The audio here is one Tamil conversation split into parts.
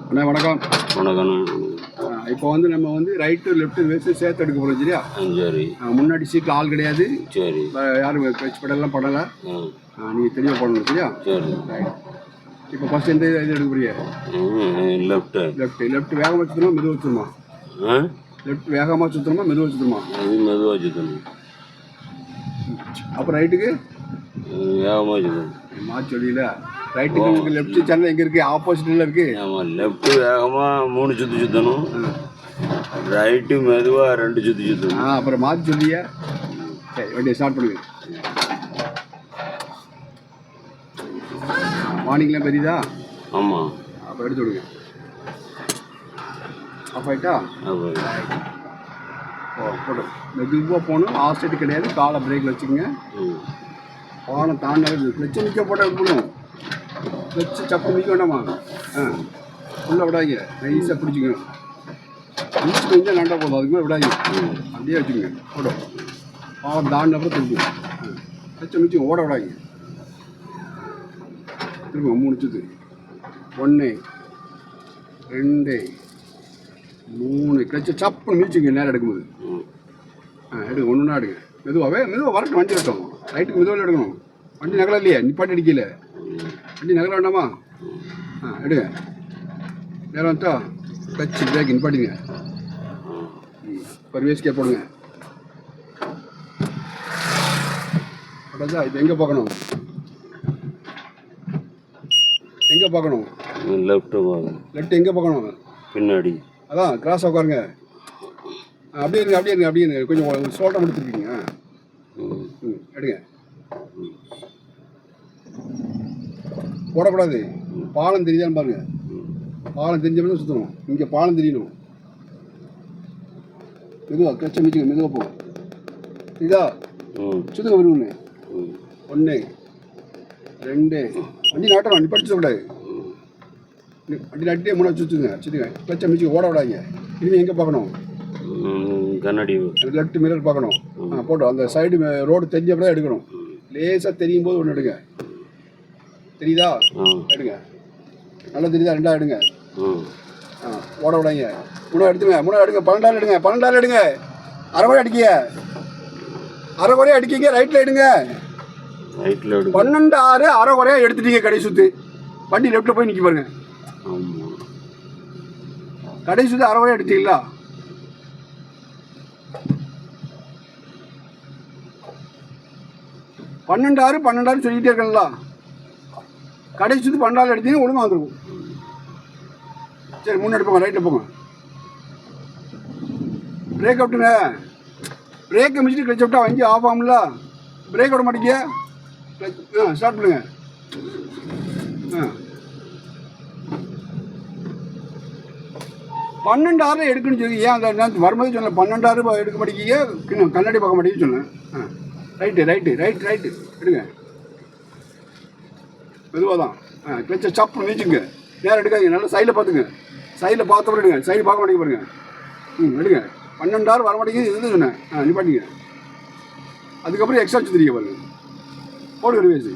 அண்ணா வணக்கம். வணக்கம். இப்போ வந்து நம்ம வந்து ரைட்டு லெஃப்ட்டு வேஸ்ட்டு சேர்த்து எடுக்க போகிறோம். சரியா? சரி. முன்னாடி சீட்டில் ஆள் கிடையாது. சரி. யாரும் கட்சி படலாம் படலை. நீங்கள் தெளிவாக போடணும். சரியா? சரி. இப்போ ஃபஸ்ட் எந்த இது எடுக்க போறியா? லெஃப்ட் வேகமாக சுற்றணுமா மெதுவாக சுற்றணுமா? லெஃப்ட் வேகமாக சுற்றணுமா மெதுவாக சுற்றணுமா? மெதுவாக சுற்றணும். அப்புறம் ரைட்டுக்கு வேகமாக சுற்றணும். மாற்றி சொல்லியில ரைட்டுக்கு உங்களுக்கு லெஃப்ட் சேனல் எங்கே இருக்குது? ஆப்போசிட்டில் இருக்குது. ஆமாம், லெஃப்ட்டு வேகமாக 3 சுற்று சுற்றணும், ரைட்டு மெதுவாக 2 சுற்று சுற்றணும். அப்புறம் மாற்றி சொல்லியா? சரி, வண்டியை ஸ்டார்ட் பண்ணுங்க. மார்னிங்லாம் பெரியதா? ஆமாம். அப்போ எடுத்து விடுங்க. ஆஃப் ஆகிட்டா? போட்டு மெதுவாக போகணும். ஆஸ்டேட்டு கிடையாது. காலை பிரேக்கில் வச்சுக்கோங்க. பாலம் தாண்டாது. கிளச்சு நிற்க போட்டால் போகணும். கிளச்சு சப்பு நிற்க வேண்டாமா? உள்ளே விடாங்க. நைஸாக பிடிச்சிக்கணும். பிடிச்சி கொஞ்சம் நண்டா போதும். அதுக்கு மேலே விடாங்க. அப்படியே வச்சுக்கோங்க. போடும். பாலம் தாண்டினப்பறம் திரும்புங்க. கிளச்சை மிச்சு ஓட விடாங்க. திரும்ப 3 சுற்று. 1 2 3 கிளச்சை சப்புன்னு மிதிச்சுங்க. நேரம் எடுக்கும்போது எடுங்க. ஒன்று ஒன்றா எடுங்க. மெதுவாக வரட்டும். வண்டி வரட்டும். ரைட்டுக்கு மெதுவாக எடுக்கணும். வண்டி நகல இல்லையா? நிப்பாட்டி அடிக்கல. வண்டி நகல வேண்டாமா? எடுங்க. நேரம் வந்துட்டா கிளச்சு பிரேக் நிப்பாட்டிங்க. ஒரு வேஸ்கே போடுங்க. போட்டா இப்போ எங்கே பார்க்கணும்? எங்கே பார்க்கணும்? லெஃப்ட் எங்கே பார்க்கணும்? பின்னாடி. அதான் கிராஸாக உட்காருங்க. அப்படியே இருங்க. கொஞ்சம் சோட்டம் எடுத்துருக்கீங்க. எடுங்க. போடக்கூடாது. பாலம் தெரியுதான்னு பாருங்க. பாலம் தெரிஞ்ச மாதிரி சுற்றணும். இங்கே பாலம் தெரியணும். மெதுவாக கிளச்சை மிச்சுங்க. மெதுவாக போகும். இதா சுற்றுங்க. வருங்க. 1 2 வண்டி நாட்டணும். நீ படிச்சு கூடாது. வண்டி நாட்டிட்டே 3 சுற்றுங்க. கிளச்சை மிச்சு ஓட விடாங்க. இனிமேல் எங்கே பார்க்கணும்? கண்ணாடி லெஃப்ட் மிரர் பார்க்கணும். போட்டோம். அந்த சைடு ரோடு தெரிஞ்சப்போ தான் எடுக்கணும். லேசாக தெரியும் போது ஒன்று எடுங்க. தெரியுதா? எடுங்க. நல்லா தெரியுதா? 2 எடுங்க. ஓட விடாங்க. 3 எடுத்துங்க. 3 எடுங்க. 12 எடுங்க. 12 எடுங்க. அரைக்குறையாக அடிக்கிங்க. அரைக்குறையாக அடிக்கிங்க. ரைட்டில் எடுங்க. 12 6 அரைக்குறையாக எடுத்துட்டீங்க. கடை சுற்று வண்டி லெஃப்ட்டில் போய் நிற்க பாருங்க. கடை சுற்று அரைக்குறையாக எடுத்தீங்களா? பன்னெண்டாறு சொல்லிக்கிட்டே இருக்கீங்களா? கடை சுற்றி 12 எடுத்தீங்கன்னா ஒழுங்காக வந்துருக்கும். சரி, 3 எடுப்போங்க. ரைட்டில் போங்க. பிரேக் அவுட்டுங்க. பிரேக்கை மிச்சிட்டு கிளச் விட்டா வண்டி ஆஃப் ஆகும்ல. பிரேக் விட மாட்டேங்க. ஸ்டார்ட் பண்ணுங்க. 12 6 எடுக்கணும்னு சொல்லி ஏன் அந்த வரும்போது சொன்னேன். 12 6 எடுக்க மாட்டேங்க. கண்ணாடி பார்க்க மாட்டேங்குன்னு சொன்னேன். ரைட்டு எடுங்க. மெதுவாக தான். கிளச்சை சப்பு நீச்சுங்க. நேரம் எடுக்காதீங்க. நல்லா சைடில் பார்த்துங்க. சைடில் பார்த்தப்பறம் எடுங்க. சைடு பார்க்க மாட்டேங்க பாருங்க. எடுங்க. 12 6 வர மாட்டேங்குது. இதுதான் சொன்னேன். நிப்பாட்டிங்க. அதுக்கப்புறம் எக்ஸ்ட்ரா சுற்றுறீங்க பாருங்க. போடு ஒரு வேசு.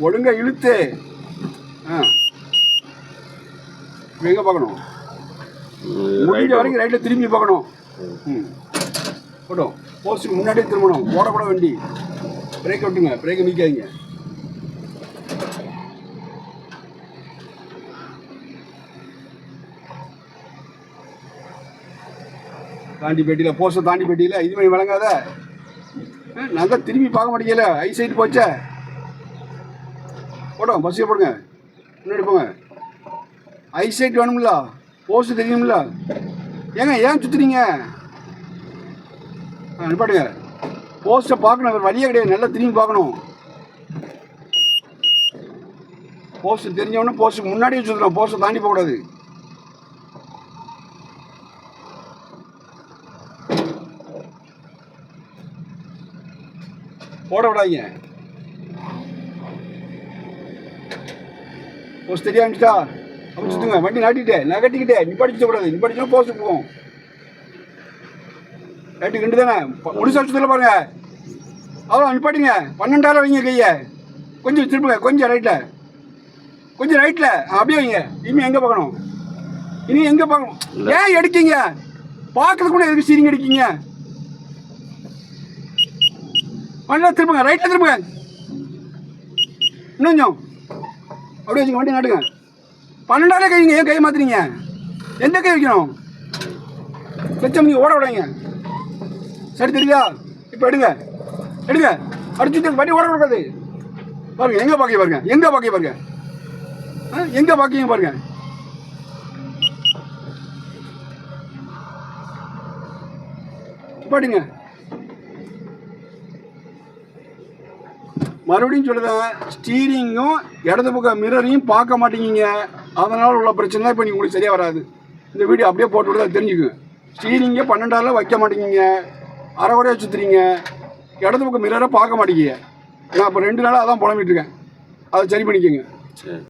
ஒழுங்கா இழுத்து. இப்போ எங்கே பார்க்கணும்? முடிஞ்ச வரைக்கும் ரைட்டில் திரும்பி பார்க்கணும். போட்டோம். போஸ்ட்டுக்கு முன்னாடியே திரும்பணும். ஓடக்கூட வண்டி. பிரேக் விட்டுங்க. பிரேக்கை மிதிக்காதீங்க. தாண்டி பெட்டியில் போஸ்ட்டை தாண்டி பெட்டியில் இதுமாதிரி வழங்காத. நான் தான் திரும்பி பார்க்க மாட்டேங்கல. ஐ சைடு போச்சே. போட்டோம். பஸ்ஸில் போடுங்க. முன்னாடி போங்க. ஐ சைட் வேணும்ல. போஸ்ட்டு தெரியும்ல. ஏன் சுற்றுறீங்க? நிப்பாட்டுங்க. போஸ்ட்டை பார்க்கணும். வேறு வழியே கிடையாது. நல்லா திரும்பி பார்க்கணும். போஸ்ட்டு தெரிஞ்சவொன்னே போஸ்ட்டுக்கு முன்னாடியே சுற்றணும். போஸ்ட்டை தாண்டி போகக்கூடாது. போட விடாதீங்க. போஸ்ட் தெரிய ஆரம்பிச்சிட்டா அப்படி சுற்றுங்க. வண்டி நகட்டிக்கிட்டே நிப்பாட்டி கூடாது. நிப்பாட்டிச்சுன்னா போஸ்ட்டு போகும். ரைட்டு 2 தானே முடிச்சா சுற்றல பாருங்க. அவ்வளோ நிப்பாட்டிங்க. 12 வைங்க கையை. கொஞ்சம் திரும்புங்க, கொஞ்சம் ரைட்டில், கொஞ்சம் ரைட்டில், அப்படியே வைங்க. இனிமே எங்கே பார்க்கணும்? இனி எங்கே பார்க்கணும்? ஏன் எடுக்கீங்க? பார்க்கறது கூட எதுக்கு சீரிங்க அடிக்கீங்க? வண்டியில் திரும்புங்க, ரைட்டில் திரும்புங்க, இன்னும் கொஞ்சம் அப்படியே வச்சுங்க, வண்டி நாட்டுங்க. 12 கைங்க, ஏன் கையை மாற்றுறீங்க? எந்த கை வைக்கணும்? லட்சம் நீங்கள் ஓட விடாங்க. சரி தெரியுதா? இப்போ எடுங்க, எடுங்க, அடிச்சுட்டு வண்டி ஓட விடாது. பாருங்க, எங்கே பார்க்க பாருங்க, எங்கே பார்க்க பாருங்க, எங்கே பார்க்கீங்க பாருங்க. பாடுங்க. மறுபடியும் சொல்லுறேன், ஸ்டீரிங்கும் இடது பக்கம் மிரரையும் பார்க்க மாட்டேங்கிங்க. அதனால் உள்ள பிரச்சனை இப்போ நீங்கள் உங்களுக்கு சரியாக வராது. இந்த வீடியோ அப்படியே போட்டு விட தெரிஞ்சுக்குங்க. ஸ்டீரிங்கே 12 வைக்க மாட்டேங்கிங்க, அரை குறையாக சுற்றுறீங்க, இடது பக்கம் மிரரை பார்க்க மாட்டேங்கிங்க. நான் இப்போ 2 நாளாக அதான் புலம்பிட்டு இருக்கேன். அதை சரி பண்ணிக்கோங்க. சரி.